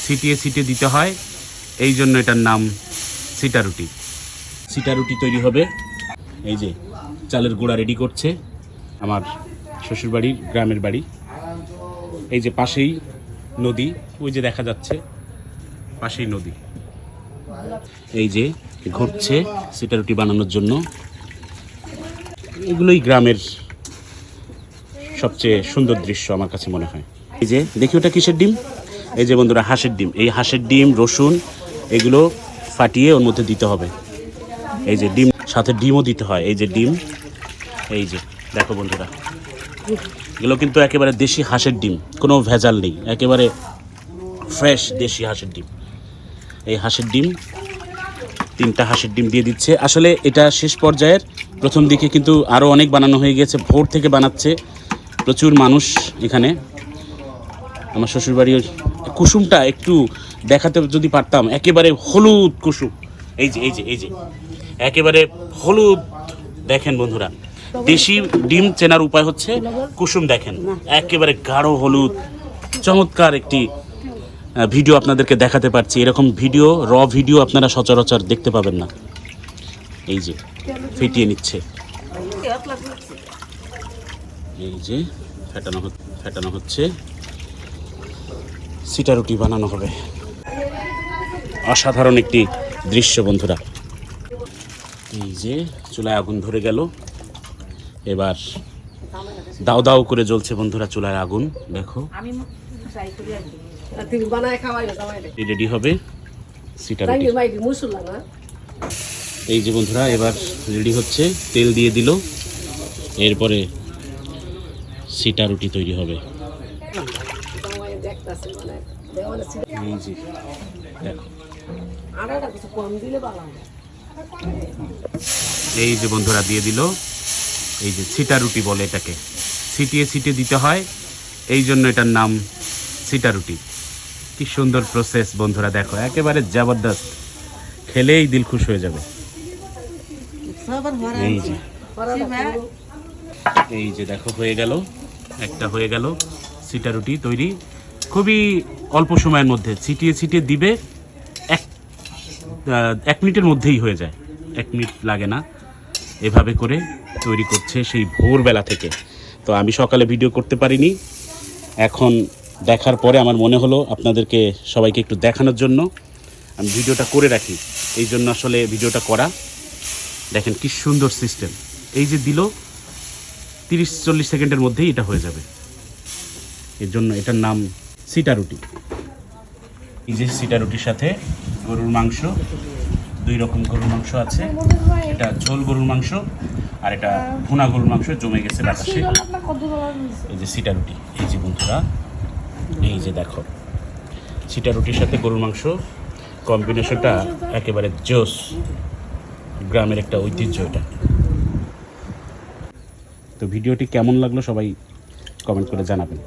ছিটিয়ে ছিটিয়ে দিতে হয়, এই জন্য এটার নাম সিটা রুটি। সিটা রুটি তৈরি হবে। এই যে চালের গুঁড়া রেডি করছে আমার শ্বশুরবাড়ির গ্রামের বাড়ি। এই যে পাশেই নদী, ওই যে দেখা যাচ্ছে পাশেই নদী। এই যে ঘুরছে সিটা রুটি বানানোর জন্য। এগুলোই গ্রামের সবচেয়ে সুন্দর দৃশ্য আমার কাছে মনে হয়। এই যে দেখি ওটা কিসের ডিম? এই যে বন্ধুরা হাঁসের ডিম। এই হাঁসের ডিম, রসুন এগুলো ফাটিয়ে ওর মধ্যে দিতে হবে। এই যে ডিম, সাথে ডিমও দিতে হয়। এই যে ডিম, এই যে দেখো বন্ধুরা, এগুলো কিন্তু একেবারে দেশি হাঁসের ডিম, কোনো ভেজাল নেই, একেবারে ফ্রেশ দেশি হাঁসের ডিম। এই হাঁসের ডিম, 3টা হাঁসের ডিম দিয়ে দিচ্ছে। আসলে এটা শেষ পর্যায়ের, প্রথম দিকে কিন্তু আরও অনেক বানানো হয়ে গেছে, ভোর থেকে বানাচ্ছে প্রচুর মানুষ এখানে। আমার শ্বশুরবাড়ির কুসুমটা একটু দেখাতে যদি পারতাম, একেবারে হলুদ কুসুম। এই যে এই যে এই যে একেবারে হলুদ। দেখেন বন্ধুরা, দেশি ডিম চেনার উপায় হচ্ছে কুসুম দেখেন, একেবারে গাঢ় হলুদ। চমৎকার একটি ভিডিও আপনাদেরকে দেখাতে পারছি। এরকম ভিডিও, ভিডিও আপনারা সচরাচর দেখতে পাবেন না। এই যে ফেটিয়ে নিচ্ছে, এই যে ফেটানো হচ্ছে, সিটা রুটি বানানো হবে। অসাধারণ একটি দৃশ্য বন্ধুরা। এই যে চুলায় আগুন ধরে গেল, এবার দাও দাও করে জ্বলছে বন্ধুরা চুলায় আগুন। দেখো রেডি হবে সিটা রুটি। এই যে বন্ধুরা এবার রেডি হচ্ছে, তেল দিয়ে দিল, এরপরে সিটা রুটি তৈরি হবে। এই যে দেখো, এই যে বন্ধুরা দিয়ে দিল। এই যে সিটা রুটি বলে এটাকে, ছিটিয়ে ছিটিয়ে দিতে হয়, এই জন্য এটার নাম সিটা রুটি। কি সুন্দর প্রসেস বন্ধুরা, দেখো একেবারে জবরদস্ত, খেলেই দিল খুশ হয়ে যাবে। এই যে দেখো হয়ে গেল, একটা হয়ে গেল সিটা রুটি তৈরি। খুবই অল্প সময়ের মধ্যে ছিটিয়ে ছিটিয়ে দিবে, 1 মিনিটের মধ্যেই হয়ে যায়, 1 মিনিট লাগে না। এভাবে করে তৈরি করছে সেই ভোরবেলা থেকে। তো আমি সকালে ভিডিও করতে পারিনি, এখন দেখার পরে আমার মনে হলো আপনাদেরকে সবাইকে একটু দেখানোর জন্য আমি ভিডিওটা করে রাখি, এই জন্য আসলে ভিডিওটা করা। দেখেন কি সুন্দর সিস্টেম। এই যে দিল, 30-40 সেকেন্ডের মধ্যেই এটা হয়ে যাবে, এর জন্য এটার নাম সিটা রুটি। এই যে সিটা রুটির সাথে গরুর মাংস, 2 রকম গরুর মাংস আছে, এটা ঝোল গরুর মাংস আর এটা ভুনা গরুর মাংস জমে গেছে বাতাসে। এই যে সিটা রুটি, এই যে বন্ধুরা, এই যে দেখো সিটা রুটির সাথে গরুর মাংস কম্বিনেশনটা একেবারে জোস, গ্রামের একটা ঐতিহ্য এটা। তো ভিডিওটি কেমন লাগলো সবাই কমেন্ট করে জানাবেন।